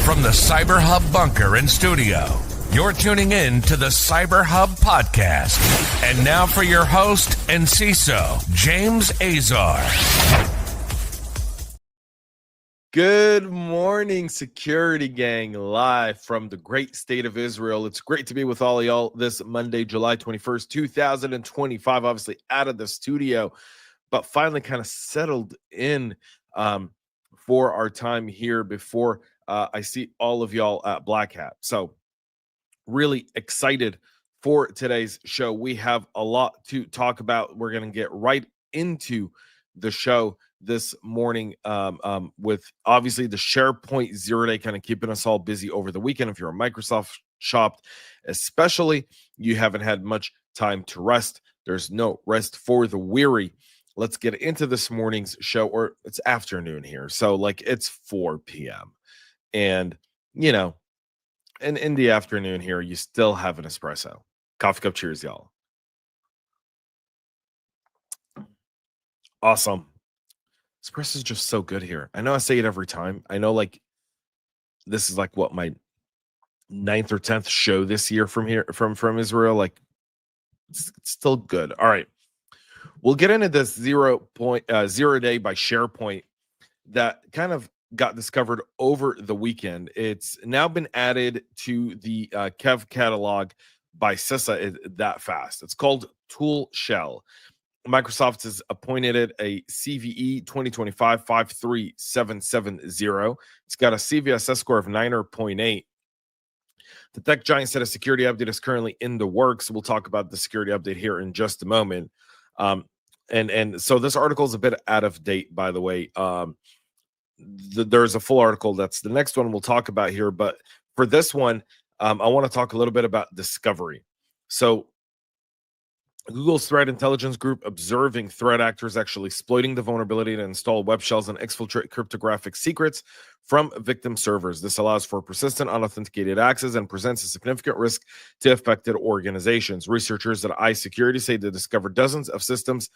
From the CyberHub bunker and studio, you're tuning in to the CyberHub Podcast. And now for your host and CISO, James Azar. Good morning, security gang, live from the great state of Israel. It's great to be with all of y'all this Monday, July 21st, 2025. Obviously out of the studio, but finally kind of settled in for our time here before I see all of y'all at Black Hat. So really excited for today's show. We have a lot to talk about. We're going to get right into the show this morning with obviously the SharePoint Zero-Day kind of keeping us all busy over the weekend. If you're a Microsoft shop, especially, you haven't had much time to rest. There's no rest for the weary. Let's get into this morning's show, or it's afternoon here. So like it's 4 p.m. And, you know, and in the afternoon here, you still have an espresso. Coffee cup cheers, y'all. Awesome. Espresso is just so good here. I know I say it every time. I know like this is like what my 9th or 10th show this year from here from Israel. Like it's still good. All right. We'll get into this Zero-Day by SharePoint that kind of got discovered over the weekend. It's now been added to the Kev catalog by CISA that fast. It's called Tool Shell. Microsoft has appointed it a CVE 2025-53770. It's got a CVSS score of 9.8. The tech giant said a security update is currently in the works. We'll talk about the security update here in just a moment. And so this article is a bit out of date, by the way. There's a full article that's the next one we'll talk about here. But for this one, I want to talk a little bit about discovery. So Google's threat intelligence group observing threat actors actually exploiting the vulnerability to install web shells and exfiltrate cryptographic secrets from victim servers. This allows for persistent, unauthenticated access and presents a significant risk to affected organizations. Researchers at iSecurity say they discovered dozens of systems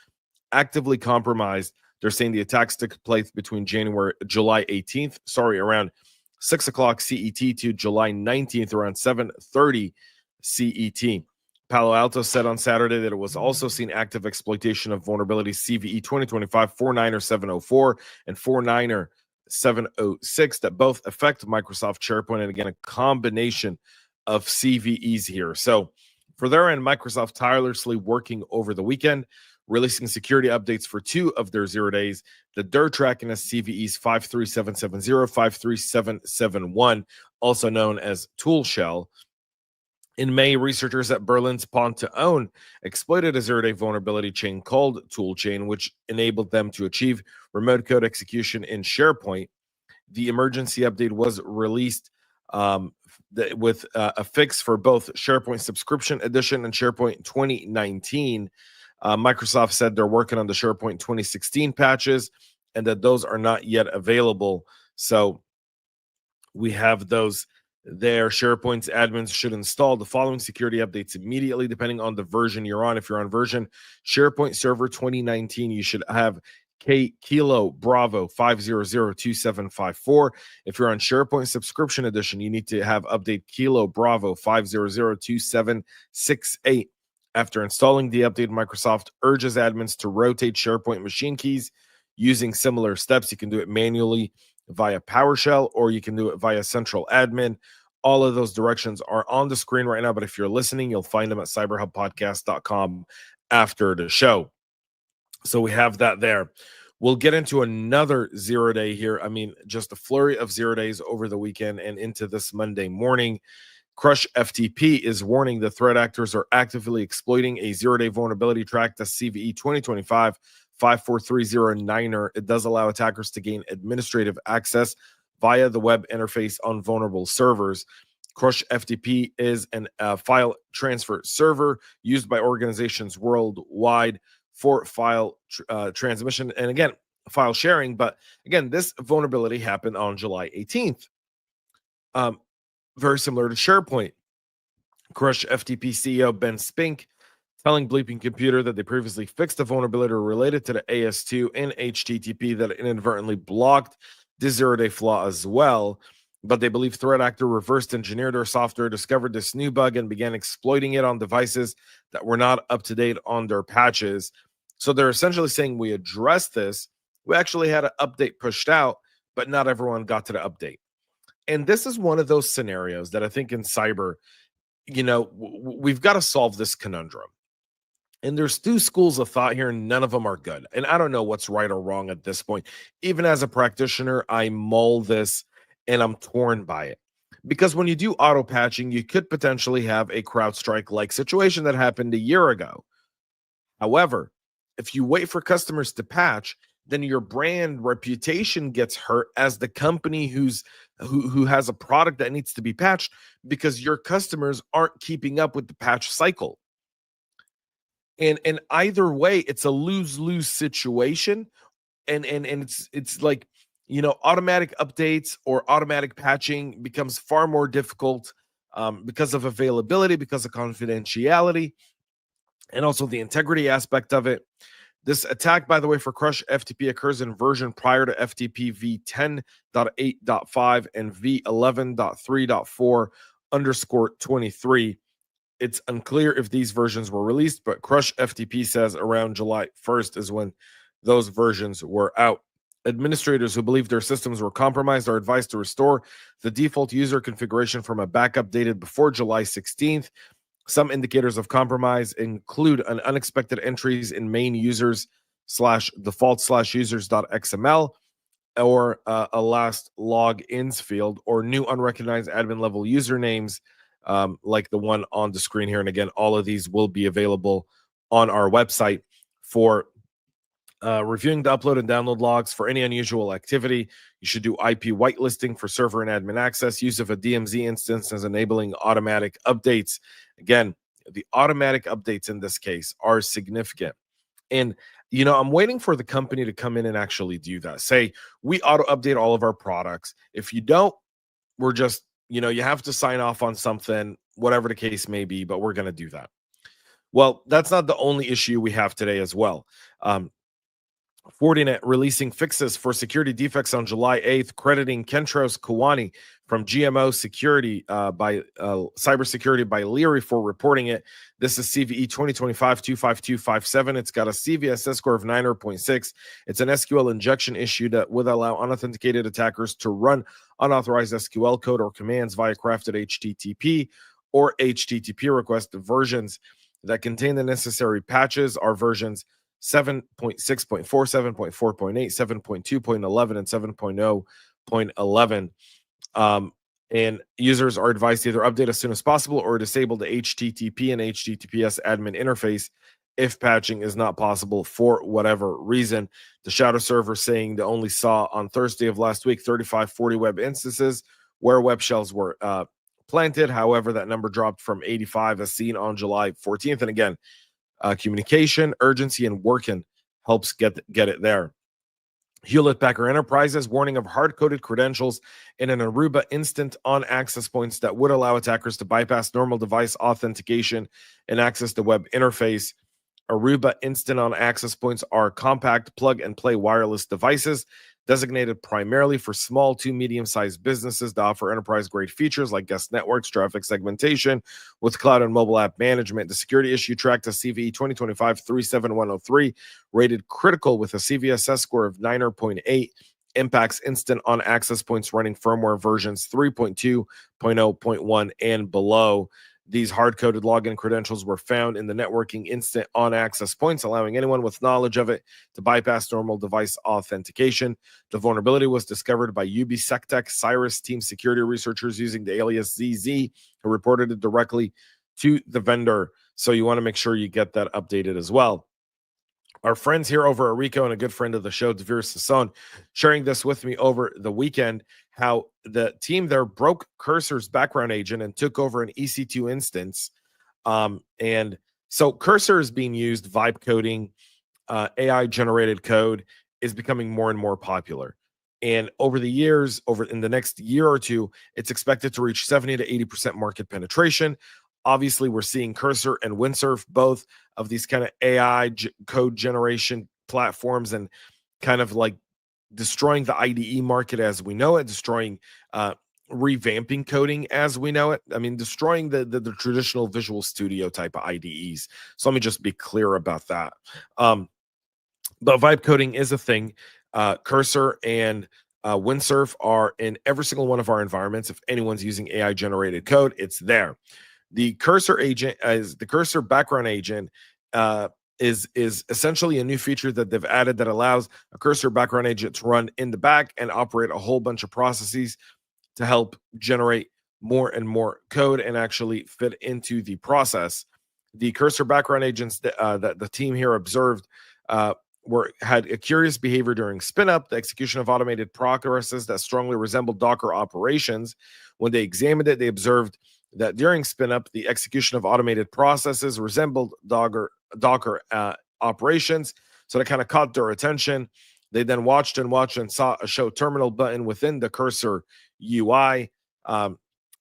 actively compromised. They're saying the attacks took place between July 18th, around 6 o'clock CET to July 19th, around 7:30 CET. Palo Alto said on Saturday that it was also seen active exploitation of vulnerabilities CVE 2025-49704 and 49706 that both affect Microsoft SharePoint, and again, a combination of CVEs here. So for their end, Microsoft tirelessly working over the weekend, releasing security updates for 2 of their 0 days. The they're tracking as CVEs 53770, 53771, also known as Tool Shell. In May, researchers at Berlin's Pont-to-Own exploited a zero-day vulnerability chain called Toolchain, which enabled them to achieve remote code execution in SharePoint. The emergency update was released with a fix for both SharePoint Subscription Edition and SharePoint 2019. Microsoft said they're working on the SharePoint 2016 patches and that those are not yet available. So we have those there. SharePoint's admins should install the following security updates immediately, depending on the version you're on. If you're on version SharePoint Server 2019, you should have Kilo Bravo 5002754. If you're on SharePoint Subscription Edition, you need to have update Kilo Bravo 5002768. After installing the update, Microsoft urges admins to rotate SharePoint machine keys using similar steps. You can do it manually via PowerShell, or you can do it via Central Admin. All of those directions are on the screen right now, but if you're listening, you'll find them at cyberhubpodcast.com after the show. So we have that there. We'll get into another 0 day here. I mean, just a flurry of 0 days over the weekend and into this Monday morning. CrushFTP is warning the threat actors are actively exploiting a 0 day vulnerability tracked as CVE 2025-54309. It does allow attackers to gain administrative access via the web interface on vulnerable servers. CrushFTP is a file transfer server used by organizations worldwide for file transmission and, again, file sharing. But, again, this vulnerability happened on July 18th. Very similar to SharePoint. CrushFTP CEO Ben Spink telling Bleeping Computer that they previously fixed a vulnerability related to the AS2 and HTTP that inadvertently blocked the zero-day flaw as well. but they believe threat actor reversed engineered their software, discovered this new bug, and began exploiting it on devices that were not up to date on their patches. So they're essentially saying we addressed this. We actually had an update pushed out, but not everyone got to the update. And this is one of those scenarios that I think in cyber, we've got to solve this conundrum. And there's two schools of thought here, and none of them are good. And I don't know what's right or wrong at this point. Even as a practitioner, I mull this and I'm torn by it. Because when you do auto patching, you could potentially have a CrowdStrike-like situation that happened a year ago. However, if you wait for customers to patch, then your brand reputation gets hurt as the company who has a product that needs to be patched because your customers aren't keeping up with the patch cycle. And either way, it's a lose-lose situation. And it's like, automatic updates or automatic patching becomes far more difficult because of availability, because of confidentiality, and also the integrity aspect of it. This attack, by the way, for CrushFTP occurs in version prior to FTP v10.8.5 and v11.3.4_23. It's unclear if these versions were released, but CrushFTP says around July 1st is when those versions were out. Administrators who believe their systems were compromised are advised to restore the default user configuration from a backup dated before July 16th. Some indicators of compromise include an unexpected entries in main users/default/users.xml or a last logins field or new unrecognized admin level usernames like the one on the screen here. And again, all of these will be available on our website for reviewing the upload and download logs. For any unusual activity, you should do IP whitelisting for server and admin access. Use of a DMZ instance as enabling automatic updates. Again, the automatic updates in this case are significant. And, I'm waiting for the company to come in and actually do that. Say, we auto update all of our products. If you don't, we're just, you have to sign off on something, whatever the case may be, but we're going to do that. Well, that's not the only issue we have today as well. Fortinet releasing fixes for security defects on July 8th, crediting Kentros Kawani from GMO Security by Cybersecurity by Leary for reporting it. This is CVE 2025-25257. It's got a CVSS score of 9.6. It's an SQL injection issue that would allow unauthenticated attackers to run unauthorized SQL code or commands via crafted HTTP or HTTP request. The versions that contain the necessary patches are versions 7.6.4, 7.4.8, 7.2.11, and 7.0.11. And users are advised to either update as soon as possible or disable the HTTP and HTTPS admin interface if patching is not possible for whatever reason. The shadow server saying they only saw on Thursday of last week 35 FortiWeb instances where web shells were planted. However, that number dropped from 85 as seen on July 14th. And again, communication, urgency, and working helps get it there. Hewlett Packard Enterprises warning of hard-coded credentials in an Aruba instant on access points that would allow attackers to bypass normal device authentication and access the web interface. Aruba instant on access points are compact plug-and-play wireless devices designated primarily for small to medium-sized businesses to offer enterprise-grade features like guest networks, traffic segmentation with cloud and mobile app management. The security issue tracked as CVE 2025-37103, rated critical with a CVSS score of 9.8, impacts instant on access points running firmware versions 3.2.0.1 and below. These hard-coded login credentials were found in the networking instant on access points, allowing anyone with knowledge of it to bypass normal device authentication. The vulnerability was discovered by UBSectech Cyrus team security researchers using the alias ZZ, who reported it directly to the vendor. So you want to make sure you get that updated as well. Our friends here over at Rico and a good friend of the show, Devere Sasson, sharing this with me over the weekend, how the team there broke Cursor's background agent and took over an EC2 instance. And so Cursor is being used, vibe coding, AI-generated code is becoming more and more popular. And over the years, in the next year or two, it's expected to reach 70 to 80% market penetration. Obviously, we're seeing Cursor and Windsurf, both of these kind of AI code generation platforms, and kind of like destroying the IDE market as we know it, destroying revamping coding as we know it. I mean, destroying the traditional Visual Studio type of IDEs. So let me just be clear about that. But vibe coding is a thing. Cursor and Windsurf are in every single one of our environments. If anyone's using AI generated code, it's there. The cursor agent, as the cursor background agent, is essentially a new feature that they've added that allows a cursor background agent to run in the back and operate a whole bunch of processes to help generate more and more code and actually fit into the process. The cursor background agents that the team here observed had a curious behavior during spin-up, the execution of automated processes that strongly resembled Docker operations. When they examined it, they observed that during spin-up, the execution of automated processes resembled Docker operations. So that kind of caught their attention. They then watched and saw a show terminal button within the cursor UI.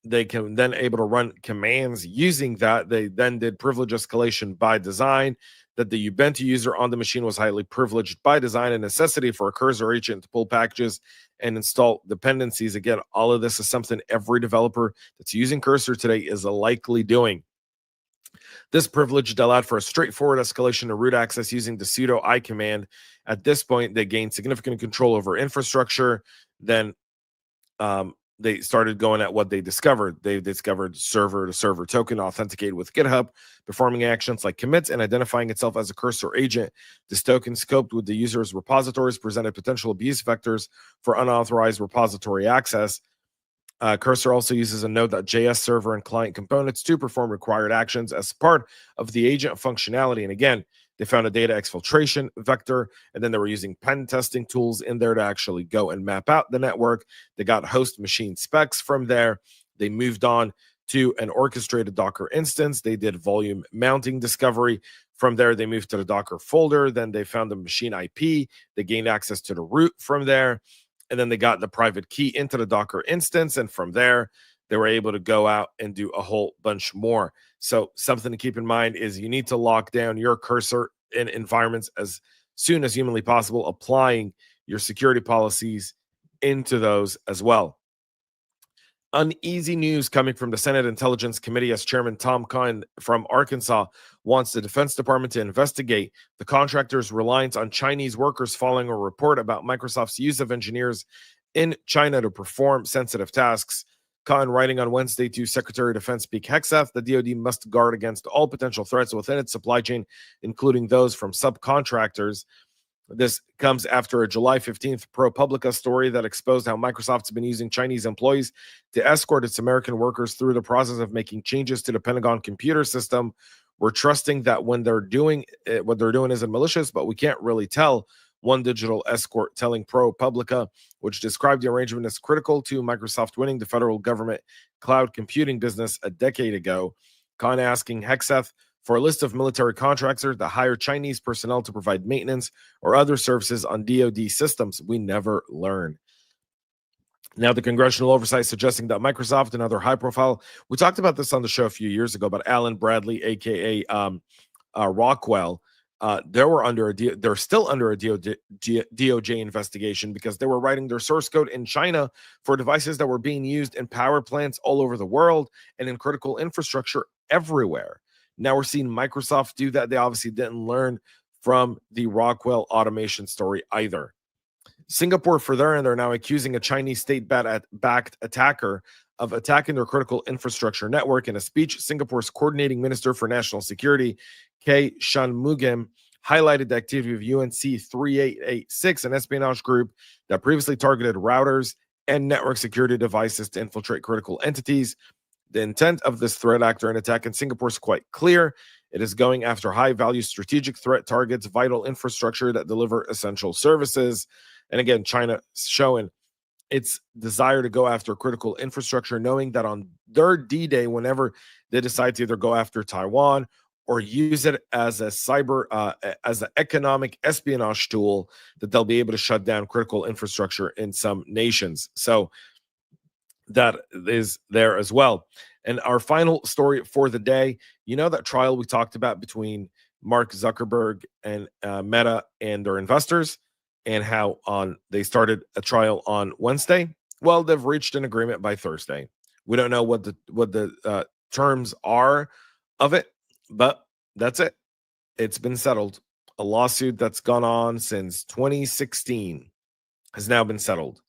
They can then able to run commands using that. They then did privilege escalation by design, that the Ubuntu user on the machine was highly privileged by design, a necessity for a cursor agent to pull packages and install dependencies. Again, all of this is something every developer that's using Cursor today is likely doing. This privilege allowed for a straightforward escalation of root access using the sudo I command. At this point, they gained significant control over infrastructure. Then they started going at what they discovered. They discovered server-to-server token authenticated with GitHub, performing actions like commits and identifying itself as a cursor agent. This token scoped with the user's repositories presented potential abuse vectors for unauthorized repository access. Cursor also uses a Node.js server and client components to perform required actions as part of the agent functionality. And again, they found a data exfiltration vector, and then they were using pen testing tools in there to actually go and map out the network. They got host machine specs from there. They moved on to an orchestrated Docker instance. They did volume mounting discovery. From there, they moved to the Docker folder. Then they found the machine IP. They gained access to the root from there. And then they got the private key into the Docker instance. And from there, they were able to go out and do a whole bunch more. So something to keep in mind is you need to lock down your cursor in environments as soon as humanly possible, applying your security policies into those as well. Uneasy news coming from the Senate Intelligence Committee as Chairman Tom Cotton from Arkansas wants the Defense Department to investigate the contractor's reliance on Chinese workers following a report about Microsoft's use of engineers in China to perform sensitive tasks. Cotton writing on Wednesday to Secretary of Defense Pete Hegseth, the DoD must guard against all potential threats within its supply chain, including those from subcontractors. This comes after a July 15th ProPublica story that exposed how Microsoft's been using Chinese employees to escort its American workers through the process of making changes to the Pentagon computer system. We're trusting that when they're doing it, what they're doing isn't malicious, but we can't really tell. One digital escort telling ProPublica, which described the arrangement as critical to Microsoft winning the federal government cloud computing business a decade ago. Khan asking Hegseth for a list of military contractors that hire Chinese personnel to provide maintenance or other services on DoD systems. We never learn. Now, the congressional oversight suggesting that Microsoft and other high-profile, we talked about this on the show a few years ago, but Alan Bradley, a.k.a. Rockwell, they're still under a DOJ investigation because they were writing their source code in China for devices that were being used in power plants all over the world and in critical infrastructure everywhere. Now we're seeing Microsoft do that. They obviously didn't learn from the Rockwell automation story either. Singapore, for their end, are now accusing a Chinese state-backed attacker of attacking their critical infrastructure network. In a speech, Singapore's coordinating minister for national security, K. Shanmugam, highlighted the activity of UNC 3886, an espionage group that previously targeted routers and network security devices to infiltrate critical entities. The intent of this threat actor and attack in Singapore is quite clear. It is going after high-value strategic threat targets, vital infrastructure that deliver essential services. And again, China showing its desire to go after critical infrastructure, knowing that on their D-Day, whenever they decide to either go after Taiwan or use it as a as an economic espionage tool, that they'll be able to shut down critical infrastructure in some nations. So that is there as well. And our final story for the day, you know that trial we talked about between Mark Zuckerberg and Meta and their investors, and how they started a trial on Wednesday. Well, they've reached an agreement by Thursday. We don't know what the terms are of it, but that's it. It's been settled. A lawsuit that's gone on since 2016 has now been settled.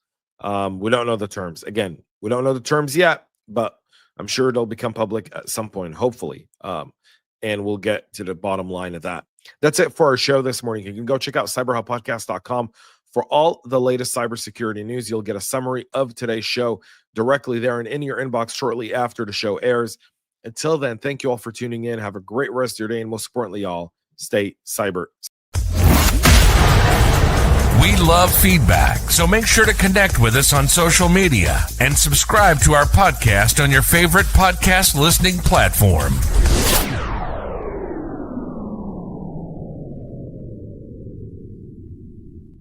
We don't know the terms. Again, we don't know the terms yet, but I'm sure it'll become public at some point, hopefully. And we'll get to the bottom line of that. That's it for our show this morning. You can go check out CyberHubPodcast.com for all the latest cybersecurity news. You'll get a summary of today's show directly there and in your inbox shortly after the show airs. Until then, thank you all for tuning in. Have a great rest of your day, and most importantly, y'all, stay cyber. We love feedback, so make sure to connect with us on social media and subscribe to our podcast on your favorite podcast listening platform.